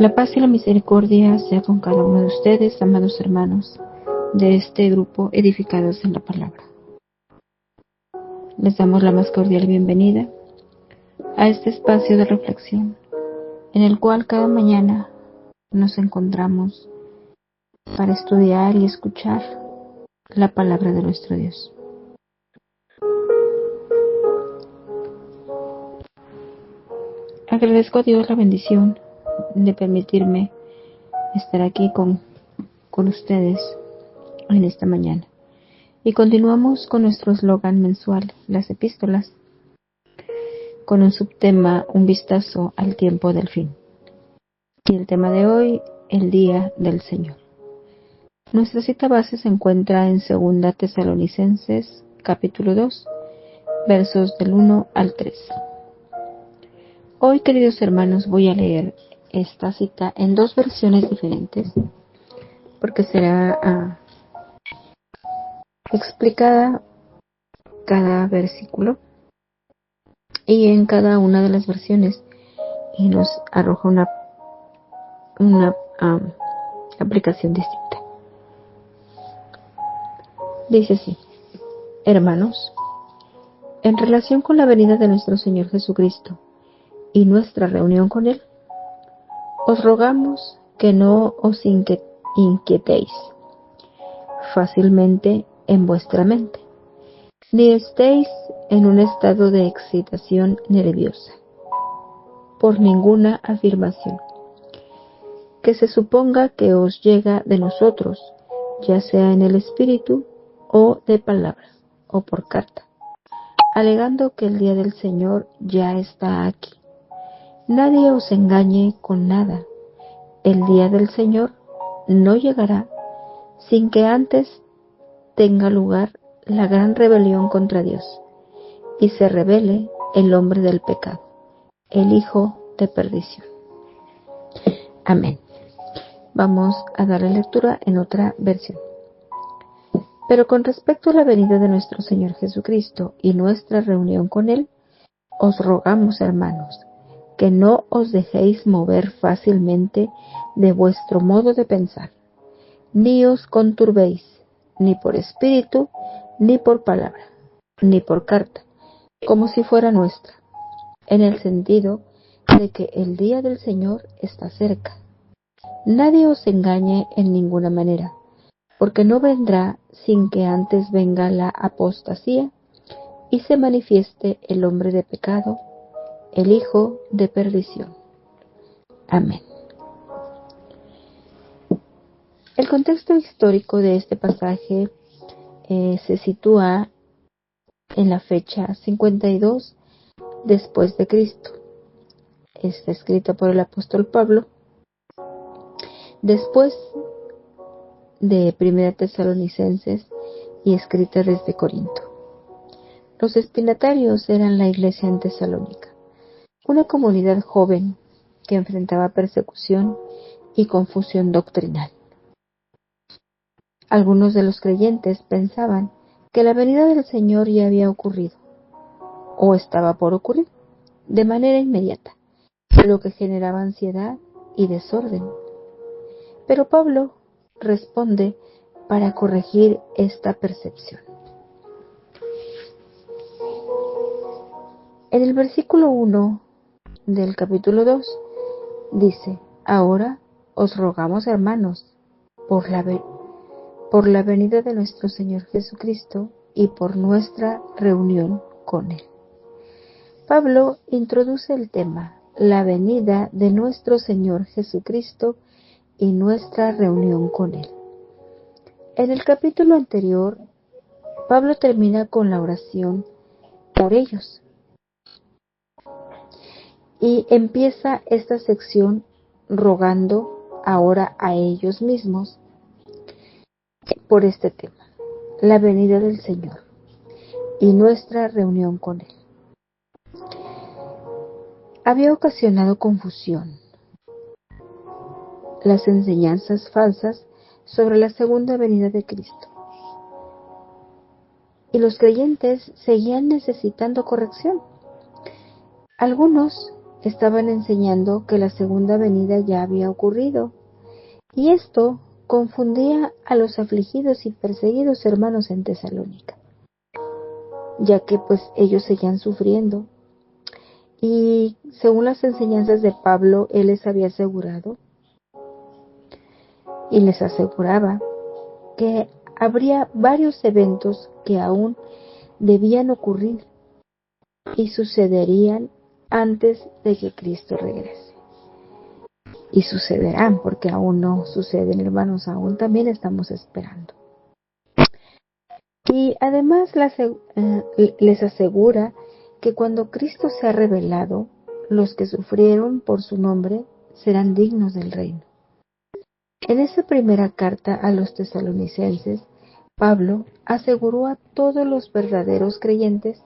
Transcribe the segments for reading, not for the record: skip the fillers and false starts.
La paz y la misericordia sea con cada uno de ustedes, amados hermanos, de este grupo edificados en la palabra. Les damos la más cordial bienvenida a este espacio de reflexión, en el cual cada mañana nos encontramos para estudiar y escuchar la palabra de nuestro Dios. Agradezco a Dios la bendición de permitirme estar aquí con ustedes en esta mañana. Y continuamos con nuestro eslogan mensual, las epístolas, con un subtema, un vistazo al tiempo del fin. Y el tema de hoy, el día del Señor. Nuestra cita base se encuentra en 2 Tesalonicenses, capítulo 2, versos del 1 al 3. Hoy, queridos hermanos, voy a leer esta cita en dos versiones diferentes, porque será explicada cada versículo y en cada una de las versiones y nos arroja una aplicación distinta. Dice así: hermanos, en relación con la venida de nuestro Señor Jesucristo y nuestra reunión con Él, os rogamos que no os inquietéis fácilmente en vuestra mente, ni estéis en un estado de excitación nerviosa por ninguna afirmación que se suponga que os llega de nosotros, ya sea en el espíritu o de palabra o por carta, alegando que el día del Señor ya está aquí. Nadie os engañe con nada. El día del Señor no llegará sin que antes tenga lugar la gran rebelión contra Dios y se revele el hombre del pecado, el hijo de perdición. Amén. Vamos a darle lectura en otra versión. Pero con respecto a la venida de nuestro Señor Jesucristo y nuestra reunión con Él, os rogamos, hermanos, que no os dejéis mover fácilmente de vuestro modo de pensar, ni os conturbéis, ni por espíritu, ni por palabra, ni por carta, como si fuera nuestra, en el sentido de que el día del Señor está cerca. Nadie os engañe en ninguna manera, porque no vendrá sin que antes venga la apostasía y se manifieste el hombre de pecado, el hijo de perdición. Amén. El contexto histórico de este pasaje se sitúa en la fecha 52 después de Cristo. Está escrito por el apóstol Pablo después de 1 Tesalonicenses y escrita desde Corinto. Los destinatarios eran la iglesia en Tesalónica, una comunidad joven que enfrentaba persecución y confusión doctrinal. Algunos de los creyentes pensaban que la venida del Señor ya había ocurrido o estaba por ocurrir de manera inmediata, lo que generaba ansiedad y desorden. Pero Pablo responde para corregir esta percepción. En el versículo 1 del capítulo 2 dice: ahora os rogamos, hermanos, por la venida de nuestro Señor Jesucristo y por nuestra reunión con Él. Pablo introduce el tema, la venida de nuestro Señor Jesucristo y nuestra reunión con Él. En el capítulo anterior, Pablo termina con la oración por ellos y empieza esta sección rogando ahora a ellos mismos por este tema, la venida del Señor y nuestra reunión con Él. Había ocasionado confusión las enseñanzas falsas sobre la segunda venida de Cristo, y los creyentes seguían necesitando corrección. Algunos estaban enseñando que la segunda venida ya había ocurrido, y esto confundía a los afligidos y perseguidos hermanos en Tesalónica, ya que pues ellos seguían sufriendo. Y según las enseñanzas de Pablo, él les había asegurado y les aseguraba que habría varios eventos que aún debían ocurrir y sucederían antes de que Cristo regrese. Y sucederán, porque aún no suceden, hermanos, aún también estamos esperando. Y además les asegura que cuando Cristo sea revelado, los que sufrieron por su nombre serán dignos del reino. En esa primera carta a los tesalonicenses, Pablo aseguró a todos los verdaderos creyentes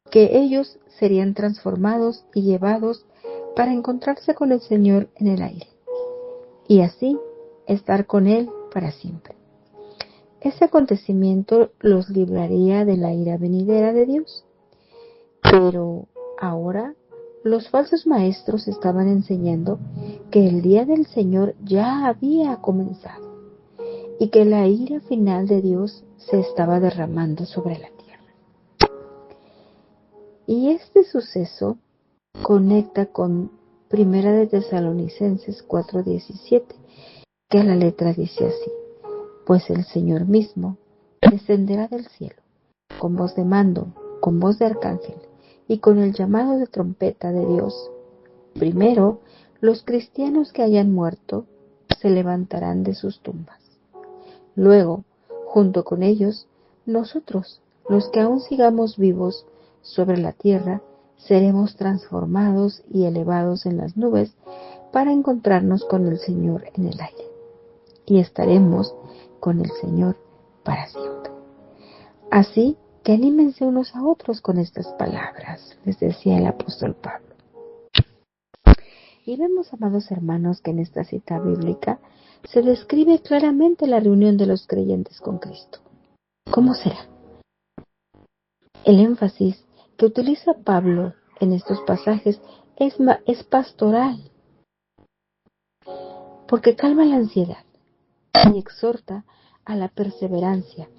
que ellos serían transformados y llevados para encontrarse con el Señor en el aire, y así estar con Él para siempre. Ese acontecimiento los libraría de la ira venidera de Dios. Pero ahora los falsos maestros estaban enseñando que el día del Señor ya había comenzado y que la ira final de Dios se estaba derramando sobre la tierra. Y este suceso conecta con Primera de Tesalonicenses 4:17, que a la letra dice así: pues el Señor mismo descenderá del cielo, con voz de mando, con voz de arcángel, y con el llamado de trompeta de Dios. Primero, los cristianos que hayan muerto se levantarán de sus tumbas. Luego, junto con ellos, nosotros, los que aún sigamos vivos sobre la tierra, seremos transformados y elevados en las nubes para encontrarnos con el Señor en el aire. Y estaremos con el Señor para siempre. Así que anímense unos a otros con estas palabras, les decía el apóstol Pablo. Y vemos, amados hermanos, que en esta cita bíblica se describe claramente la reunión de los creyentes con Cristo. ¿Cómo será? El énfasis que utiliza Pablo en estos pasajes es pastoral, porque calma la ansiedad y exhorta a la perseverancia.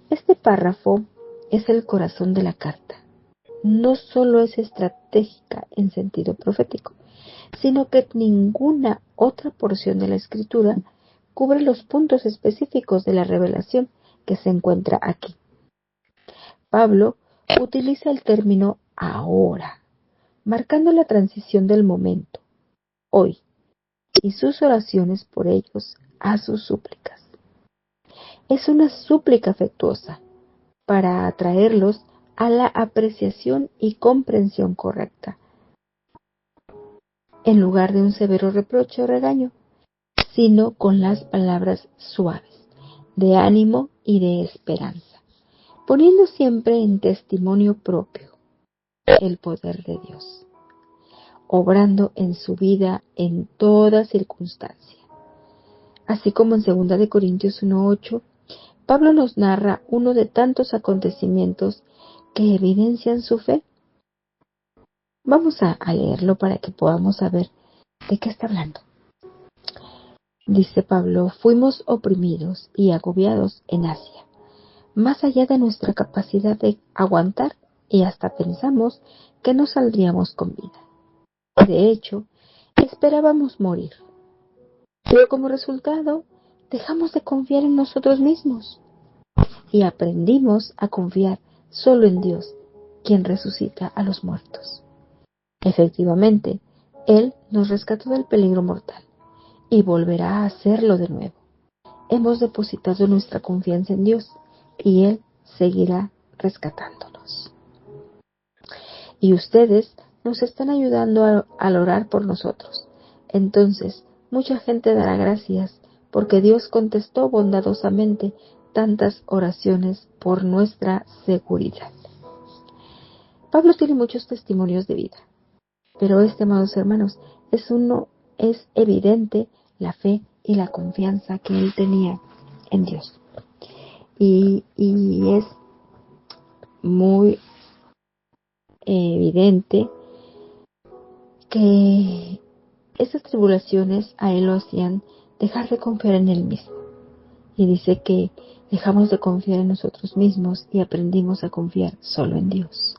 Este párrafo es el corazón de la carta. No solo es estratégica en sentido profético, sino que ninguna otra porción de la Escritura cubre los puntos específicos de la revelación que se encuentra aquí. Pablo utiliza el término ahora, marcando la transición del momento, hoy, y sus oraciones por ellos a sus súplicas. Es una súplica afectuosa para atraerlos a la apreciación y comprensión correcta, en lugar de un severo reproche o regaño, sino con las palabras suaves, de ánimo y de esperanza, poniendo siempre en testimonio propio el poder de Dios, obrando en su vida en toda circunstancia. Así como en 2 Corintios 1:8, Pablo nos narra uno de tantos acontecimientos que evidencian su fe. Vamos a leerlo para que podamos saber de qué está hablando. Dice Pablo: fuimos oprimidos y agobiados en Asia, más allá de nuestra capacidad de aguantar, y hasta pensamos que no saldríamos con vida. De hecho, esperábamos morir. Pero como resultado, dejamos de confiar en nosotros mismos y aprendimos a confiar solo en Dios, quien resucita a los muertos. Efectivamente, Él nos rescató del peligro mortal y volverá a hacerlo de nuevo. Hemos depositado nuestra confianza en Dios y Él seguirá rescatándonos. Y ustedes nos están ayudando al orar por nosotros. Entonces, mucha gente dará gracias porque Dios contestó bondadosamente tantas oraciones por nuestra seguridad. Pablo tiene muchos testimonios de vida, pero amados hermanos, es evidente la fe y la confianza que él tenía en Dios. Y es muy evidente que esas tribulaciones a él lo hacían dejar de confiar en él mismo. Y dice que dejamos de confiar en nosotros mismos y aprendimos a confiar solo en Dios.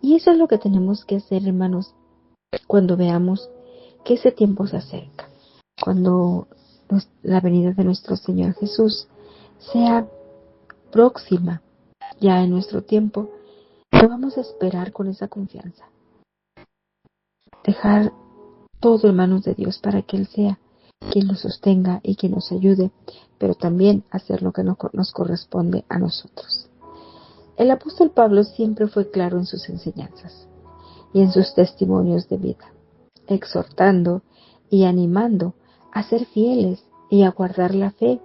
Y eso es lo que tenemos que hacer, hermanos, cuando veamos que ese tiempo se acerca. Cuando la venida de nuestro Señor Jesús sea próxima ya en nuestro tiempo, lo vamos a esperar con esa confianza. Dejar todo en manos de Dios para que Él sea quien nos sostenga y quien nos ayude, pero también hacer lo que nos corresponde a nosotros. El apóstol Pablo siempre fue claro en sus enseñanzas y en sus testimonios de vida, exhortando y animando a ser fieles y a guardar la fe.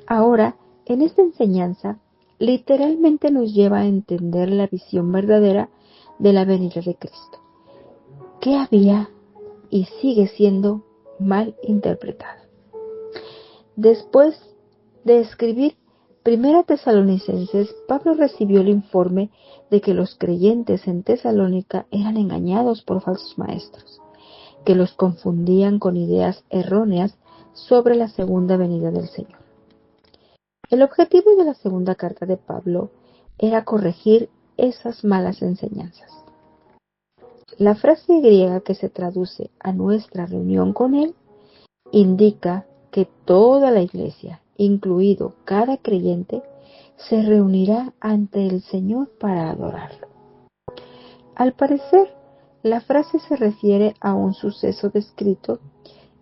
Ahora, en esta enseñanza, literalmente nos lleva a entender la visión verdadera de la venida de Cristo, que había y sigue siendo mal interpretada. Después de escribir Primera Tesalonicenses, Pablo recibió el informe de que los creyentes en Tesalónica eran engañados por falsos maestros, que los confundían con ideas erróneas sobre la segunda venida del Señor. El objetivo de la segunda carta de Pablo era corregir esas malas enseñanzas. La frase griega que se traduce a nuestra reunión con Él indica que toda la iglesia, incluido cada creyente, se reunirá ante el Señor para adorarlo. Al parecer, la frase se refiere a un suceso descrito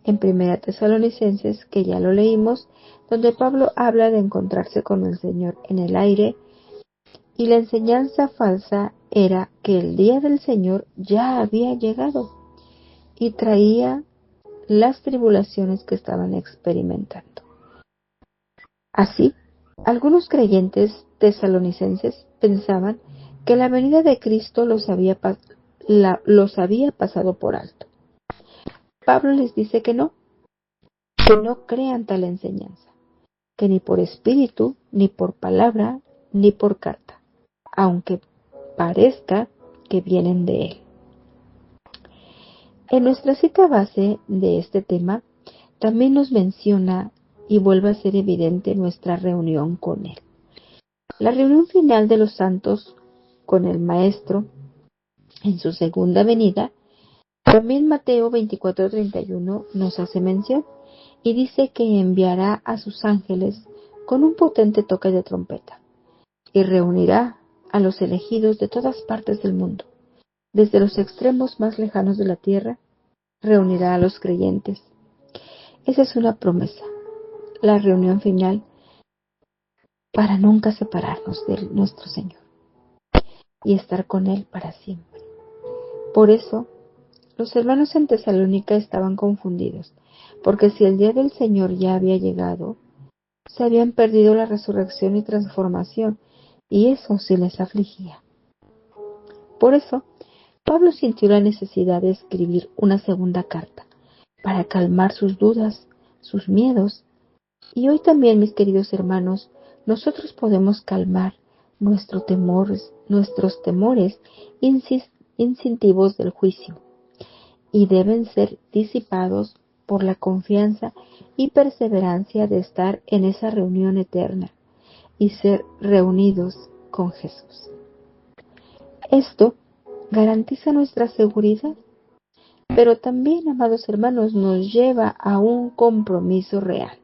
en Primera Tesalonicenses, que ya lo leímos, donde Pablo habla de encontrarse con el Señor en el aire, y la enseñanza falsa era que el día del Señor ya había llegado y traía las tribulaciones que estaban experimentando. Así, algunos creyentes tesalonicenses pensaban que la venida de Cristo los había pasado por alto. Pablo les dice que no crean tal enseñanza, que ni por espíritu, ni por palabra, ni por carta, aunque parezca que vienen de él. En nuestra cita base de este tema, también nos menciona y vuelve a ser evidente nuestra reunión con Él. La reunión final de los santos con el Maestro en su segunda venida, también Mateo 24:31 nos hace mención y dice que enviará a sus ángeles con un potente toque de trompeta y reunirá a los elegidos de todas partes del mundo. Desde los extremos más lejanos de la tierra, reunirá a los creyentes. Esa es una promesa, la reunión final para nunca separarnos de nuestro Señor y estar con Él para siempre. Por eso, los hermanos en Tesalónica estaban confundidos, porque si el día del Señor ya había llegado, se habían perdido la resurrección y transformación, y eso sí les afligía. Por eso, Pablo sintió la necesidad de escribir una segunda carta, para calmar sus dudas, sus miedos. Y hoy también, mis queridos hermanos, nosotros podemos calmar nuestros temores instintivos del juicio, y deben ser disipados por la confianza y perseverancia de estar en esa reunión eterna y ser reunidos con Jesús. Esto garantiza nuestra seguridad, pero también, amados hermanos, nos lleva a un compromiso real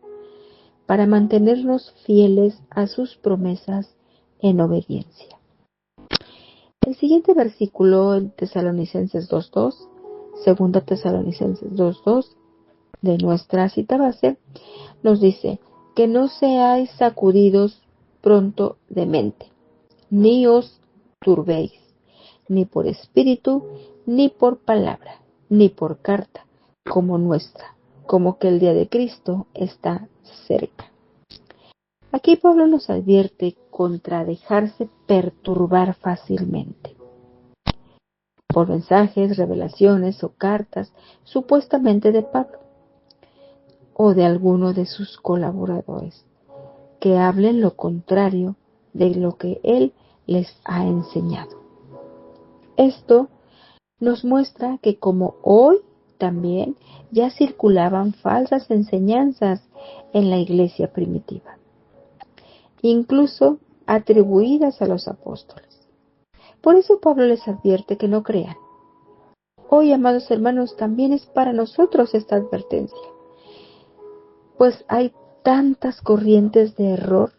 para mantenernos fieles a sus promesas en obediencia. El siguiente versículo en Tesalonicenses 2:2, segunda Tesalonicenses 2:2, de nuestra cita base, nos dice que no seáis sacudidos pronto de mente, ni os turbéis, ni por espíritu, ni por palabra, ni por carta, como que el día de Cristo está cerca. Aquí Pablo nos advierte contra dejarse perturbar fácilmente por mensajes, revelaciones o cartas supuestamente de Pablo o de alguno de sus colaboradores que hablen lo contrario de lo que él les ha enseñado. Esto nos muestra que como hoy también ya circulaban falsas enseñanzas en la iglesia primitiva, incluso atribuidas a los apóstoles. Por eso Pablo les advierte que no crean. Hoy, amados hermanos, también es para nosotros esta advertencia, pues hay tantas corrientes de error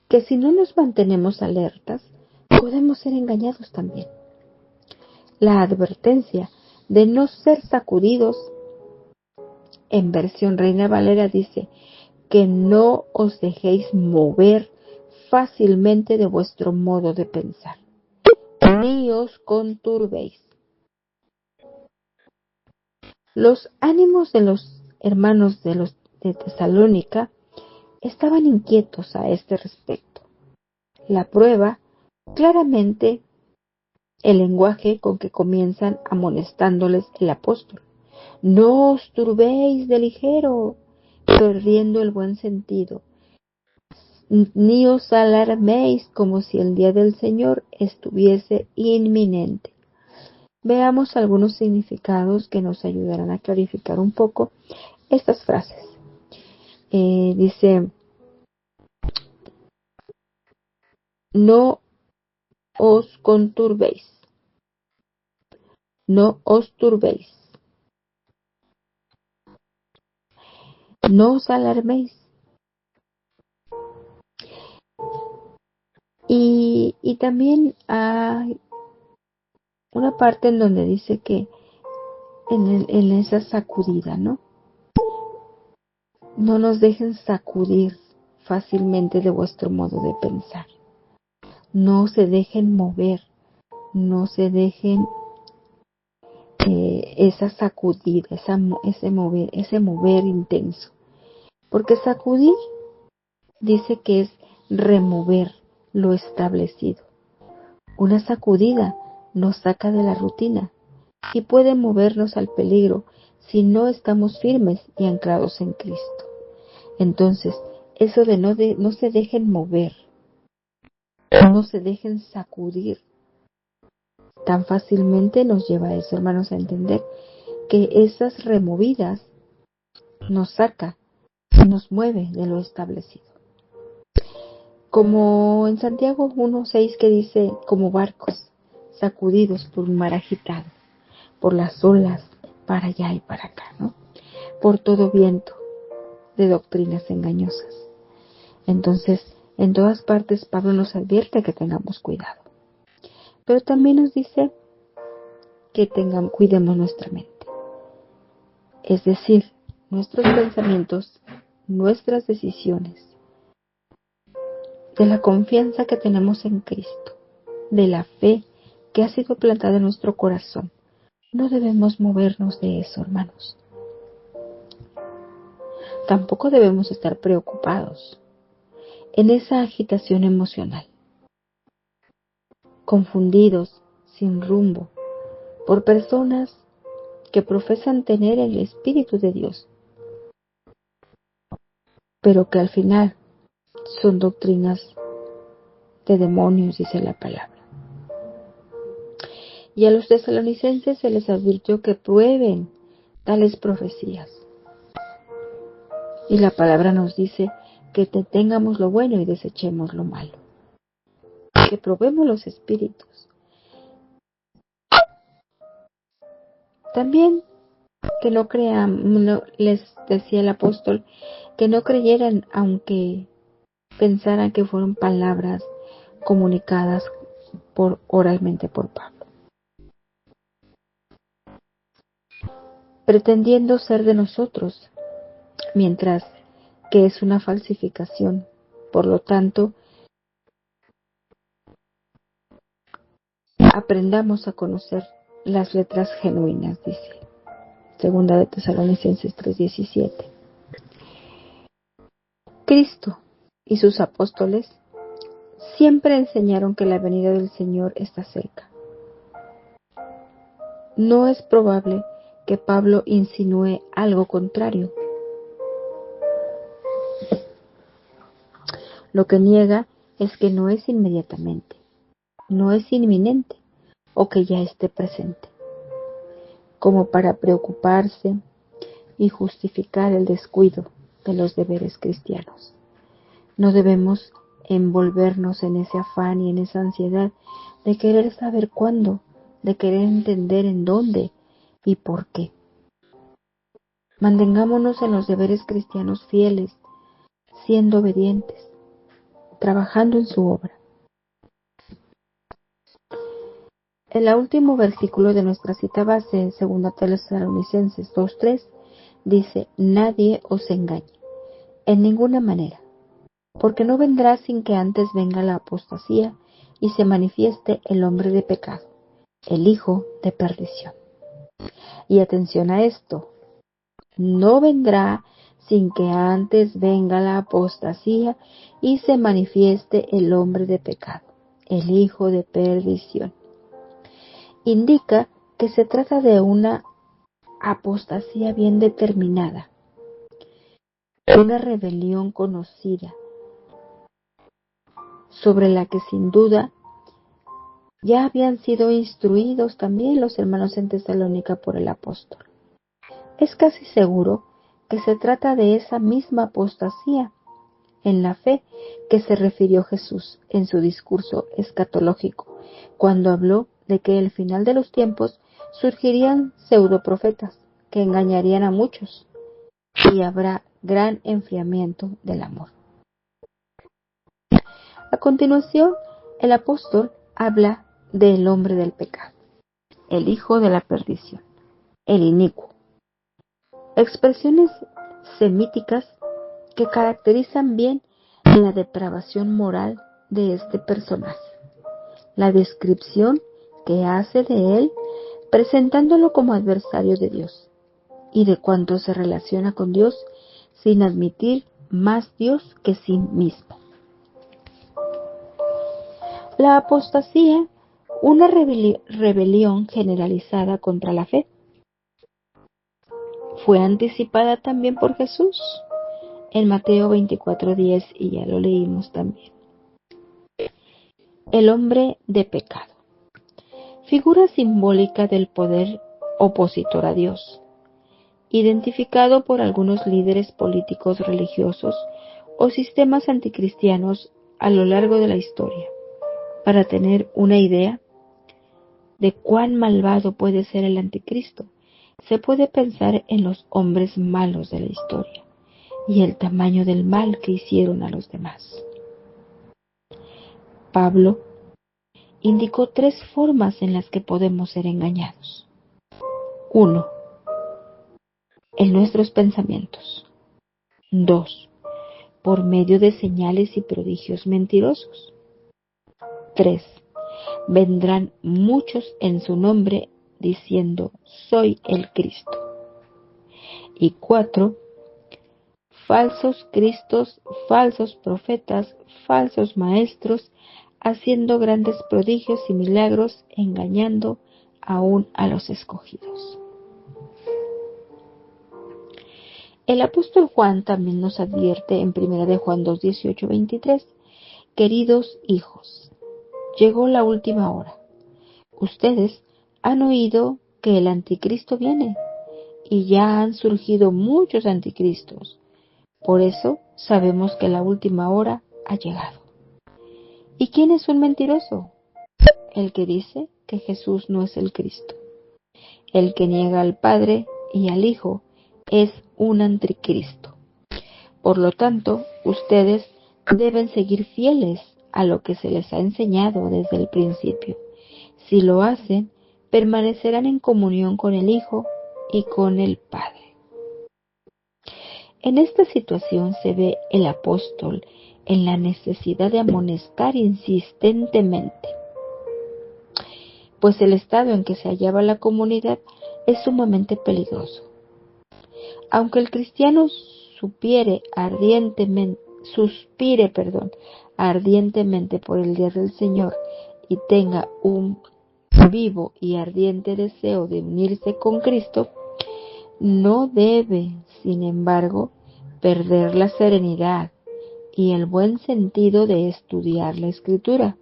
que si no nos mantenemos alertas, podemos ser engañados también. La advertencia de no ser sacudidos, en versión Reina Valera dice, que no os dejéis mover fácilmente de vuestro modo de pensar, ni os conturbéis. Los ánimos de los hermanos de Tesalónica estaban inquietos a este respecto. La prueba, claramente, el lenguaje con que comienzan amonestándoles el apóstol. No os turbéis de ligero, perdiendo el buen sentido, ni os alarméis como si el día del Señor estuviese inminente. Veamos algunos significados que nos ayudarán a clarificar un poco estas frases. Dice, no os conturbéis, no os turbéis, no os alarméis. Y también hay una parte en donde dice que en esa sacudida, ¿no? No nos dejen sacudir fácilmente de vuestro modo de pensar. No se dejen mover, no se dejen esa sacudida, ese mover intenso. Porque sacudir dice que es remover lo establecido. Una sacudida nos saca de la rutina y puede movernos al peligro si no estamos firmes y anclados en Cristo. Entonces, eso de no se dejen mover, no se dejen sacudir tan fácilmente nos lleva a eso, hermanos, a entender que esas removidas nos saca, nos mueve de lo establecido. Como en Santiago 1:6 que dice, como barcos sacudidos por un mar agitado, por las olas, para allá y para acá, ¿no? Por todo viento de doctrinas engañosas. Entonces, en todas partes Pablo nos advierte que tengamos cuidado. Pero también nos dice que cuidemos nuestra mente. Es decir, nuestros pensamientos, nuestras decisiones, de la confianza que tenemos en Cristo, de la fe que ha sido plantada en nuestro corazón. No debemos movernos de eso, hermanos. Tampoco debemos estar preocupados en esa agitación emocional, confundidos, sin rumbo, por personas que profesan tener el Espíritu de Dios, pero que al final son doctrinas de demonios, dice la palabra. Y a los tesalonicenses se les advirtió que prueben tales profecías. Y la palabra nos dice que tengamos lo bueno y desechemos lo malo. Que probemos los espíritus. También que no crean, les decía el apóstol, que no creyeran aunque pensaran que fueron palabras comunicadas oralmente por Pablo. Pretendiendo ser de nosotros, mientras que es una falsificación. Por lo tanto, aprendamos a conocer las letras genuinas, dice Segunda de Tesalonicenses 3:17. Cristo y sus apóstoles siempre enseñaron que la venida del Señor está cerca. No es probable que Pablo insinúe algo contrario. Lo que niega es que no es inmediatamente, no es inminente o que ya esté presente. como para preocuparse y justificar el descuido de los deberes cristianos. No debemos envolvernos en ese afán y en esa ansiedad de querer saber cuándo, de querer entender en dónde y por qué. Mantengámonos en los deberes cristianos fieles, siendo obedientes, trabajando en su obra. En el último versículo de nuestra cita base, en 2 Tesalonicenses 2:3, dice: nadie os engañe, en ninguna manera, porque no vendrá sin que antes venga la apostasía y se manifieste el hombre de pecado, el hijo de perdición. Y atención a esto, no vendrá sin que antes venga la apostasía y se manifieste el hombre de pecado, el hijo de perdición. Indica que se trata de una apostasía bien determinada, una rebelión conocida, sobre la que sin duda ya habían sido instruidos también los hermanos en Tesalónica por el apóstol. Es casi seguro que se trata de esa misma apostasía en la fe que se refirió Jesús en su discurso escatológico, cuando habló de que al final de los tiempos surgirían pseudoprofetas que engañarían a muchos y habrá gran enfriamiento del amor. A continuación, el apóstol habla del hombre del pecado, el hijo de la perdición, el inicuo. Expresiones semíticas que caracterizan bien la depravación moral de este personaje. La descripción que hace de él, presentándolo como adversario de Dios y de cuanto se relaciona con Dios sin admitir más Dios que sí mismo. La apostasía, una rebelión generalizada contra la fe, fue anticipada también por Jesús en Mateo 24:10 y ya lo leímos también. El hombre de pecado, figura simbólica del poder opositor a Dios, identificado por algunos líderes políticos religiosos o sistemas anticristianos a lo largo de la historia. Para tener una idea de cuán malvado puede ser el anticristo, se puede pensar en los hombres malos de la historia y el tamaño del mal que hicieron a los demás. Pablo indicó 3 formas en las que podemos ser engañados. 1. En nuestros pensamientos. 2. Por medio de señales y prodigios mentirosos. 3. Vendrán muchos en su nombre diciendo: soy el Cristo. Y 4. Falsos cristos, falsos profetas, falsos maestros, haciendo grandes prodigios y milagros, engañando aún a los escogidos. El apóstol Juan también nos advierte en 1 de Juan 2:18-23, queridos hijos, llegó la última hora. Ustedes han oído que el anticristo viene y ya han surgido muchos anticristos. Por eso sabemos que la última hora ha llegado. ¿Y quién es un mentiroso? El que dice que Jesús no es el Cristo. El que niega al Padre y al Hijo es un anticristo. Por lo tanto, ustedes deben seguir fieles a lo que se les ha enseñado desde el principio. Si lo hacen, permanecerán en comunión con el Hijo y con el Padre. En esta situación se ve el apóstol en la necesidad de amonestar insistentemente, pues el estado en que se hallaba la comunidad es sumamente peligroso. Aunque el cristiano suspire ardientemente por el día del Señor y tenga un vivo y ardiente deseo de unirse con Cristo, no debe, sin embargo, perder la serenidad y el buen sentido de estudiar la Escritura.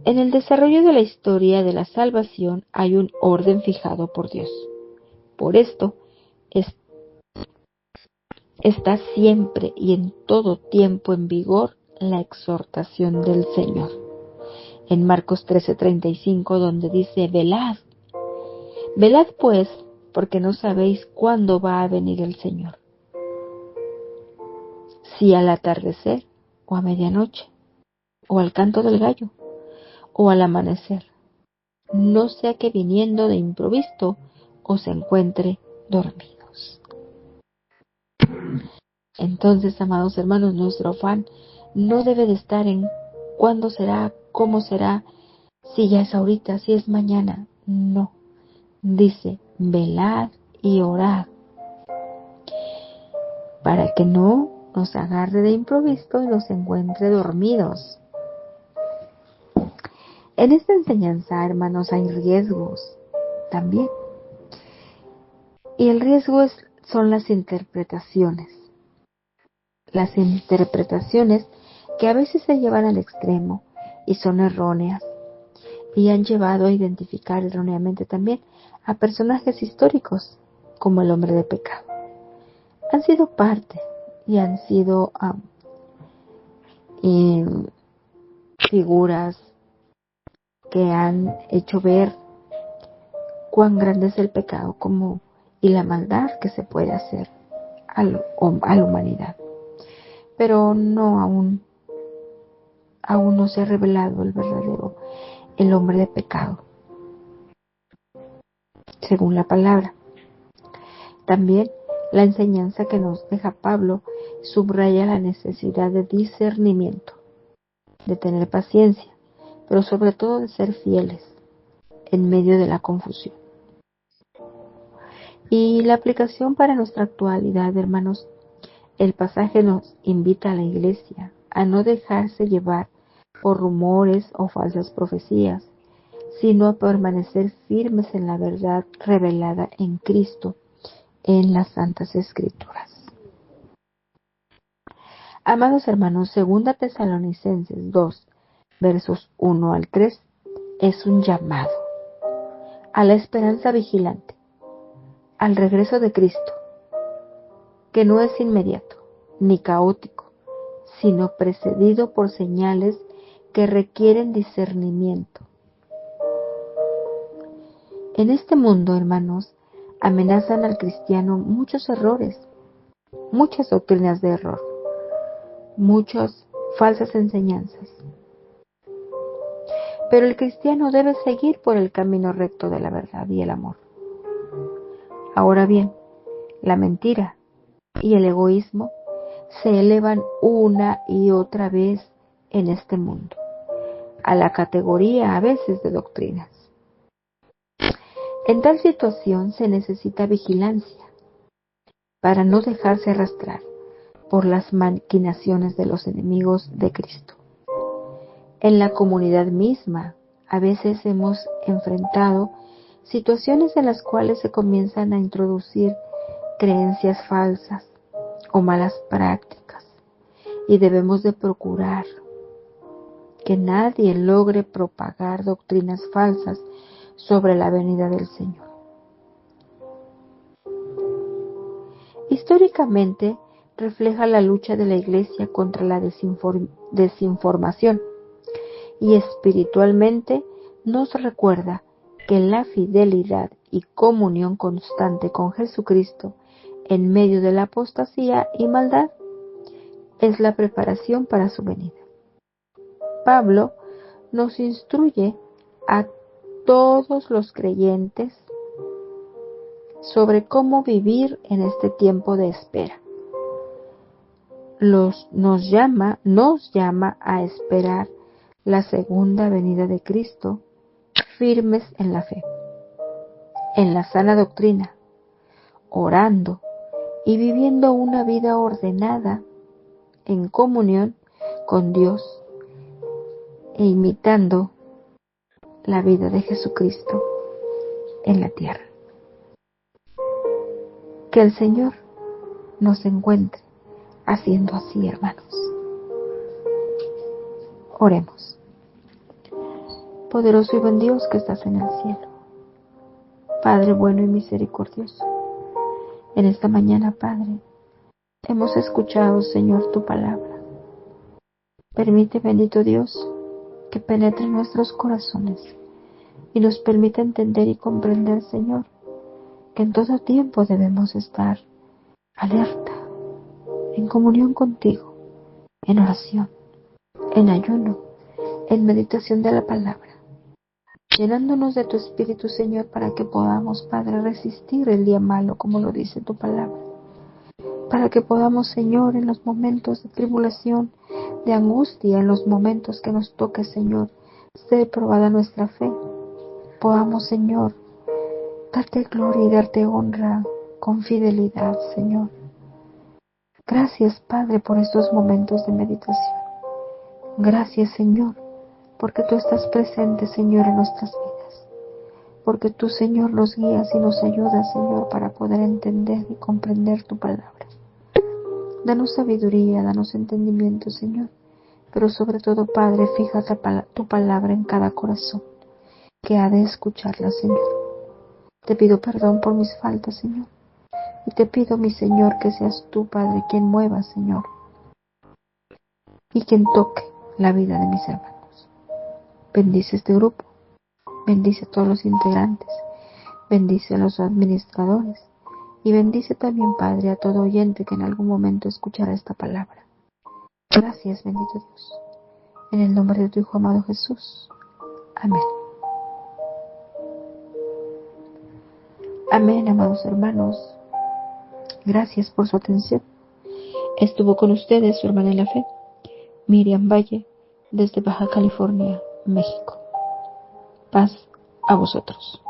En el desarrollo de la historia de la salvación hay un orden fijado por Dios. Por esto, está siempre y en todo tiempo en vigor la exhortación del Señor. En Marcos 13:35, donde dice: velad, velad pues, porque no sabéis cuándo va a venir el Señor, si al atardecer, o a medianoche, o al canto del gallo, o al amanecer, no sea que viniendo de improviso os encuentre dormidos. Entonces, amados hermanos, nuestro afán no debe de estar en cuándo será, cómo será, si ya es ahorita, si es mañana. No. Dice: velad y orad, para que no nos agarre de improviso y nos encuentre dormidos. En esta enseñanza, hermanos, hay riesgos también. Y el riesgo son las interpretaciones. Las interpretaciones que a veces se llevan al extremo y son erróneas, y han llevado a identificar erróneamente también a personajes históricos como el hombre de pecado. Han sido parte y han sido figuras que han hecho ver cuán grande es el pecado y la maldad que se puede hacer a la humanidad. Pero no aún no se ha revelado el hombre de pecado, según la palabra. También la enseñanza que nos deja Pablo subraya la necesidad de discernimiento, de tener paciencia, pero sobre todo de ser fieles en medio de la confusión. Y la aplicación para nuestra actualidad, hermanos, el pasaje nos invita a la iglesia a no dejarse llevar por rumores o falsas profecías, sino a permanecer firmes en la verdad revelada en Cristo en las Santas Escrituras. Amados hermanos, 2 Tesalonicenses 2, versos 1 al 3, es un llamado a la esperanza vigilante, al regreso de Cristo, que no es inmediato ni caótico, sino precedido por señales que requieren discernimiento. En este mundo, hermanos, amenazan al cristiano muchos errores, muchas doctrinas de error, muchas falsas enseñanzas. Pero el cristiano debe seguir por el camino recto de la verdad y el amor. Ahora bien, la mentira y el egoísmo se elevan una y otra vez en este mundo, a la categoría a veces de doctrinas. En tal situación se necesita vigilancia para no dejarse arrastrar por las maquinaciones de los enemigos de Cristo. En la comunidad misma, a veces hemos enfrentado situaciones en las cuales se comienzan a introducir creencias falsas o malas prácticas, y debemos de procurar que nadie logre propagar doctrinas falsas sobre la venida del Señor. Históricamente refleja la lucha de la Iglesia contra la desinformación, y espiritualmente nos recuerda que la fidelidad y comunión constante con Jesucristo en medio de la apostasía y maldad es la preparación para su venida. Pablo nos instruye a todos los creyentes sobre cómo vivir en este tiempo de espera. Nos llama a esperar la segunda venida de Cristo, firmes en la fe, en la sana doctrina, orando y viviendo una vida ordenada en comunión con Dios e imitando la vida de Jesucristo en la tierra. Que el Señor nos encuentre haciendo así, hermanos. Oremos. poderoso y buen Dios que estás en el cielo. Padre bueno y misericordioso, en esta mañana, Padre, hemos escuchado, Señor, tu palabra. Permite, bendito Dios, que penetre en nuestros corazones y nos permita entender y comprender, Señor, que en todo tiempo debemos estar alerta, en comunión contigo, en oración, en ayuno, en meditación de la palabra, llenándonos de tu Espíritu, Señor, para que podamos, Padre, resistir el día malo, como lo dice tu palabra. Para que podamos, Señor, en los momentos de tribulación, de angustia, en los momentos que nos toque, Señor, ser probada nuestra fe, podamos, Señor, darte gloria y darte honra con fidelidad, Señor. Gracias, Padre, por estos momentos de meditación. Gracias, Señor, porque tú estás presente, Señor, en nuestras vidas. Porque tú, Señor, nos guías y nos ayudas, Señor, para poder entender y comprender tu palabra. Danos sabiduría, danos entendimiento, Señor. Pero sobre todo, Padre, fija tu palabra en cada corazón que ha de escucharla, Señor. Te pido perdón por mis faltas, Señor. Y te pido, mi Señor, que seas tú, Padre, quien mueva, Señor, y quien toque la vida de mis hermanos. Bendice este grupo, bendice a todos los integrantes, bendice a los administradores, y bendice también, Padre, a todo oyente que en algún momento escuchará esta palabra. Gracias, bendito Dios. En el nombre de tu Hijo amado Jesús. Amén. Amén, amados hermanos. Gracias por su atención. Estuvo con ustedes su hermana en la fe, Miriam Valle, desde Baja California, México. Paz a vosotros.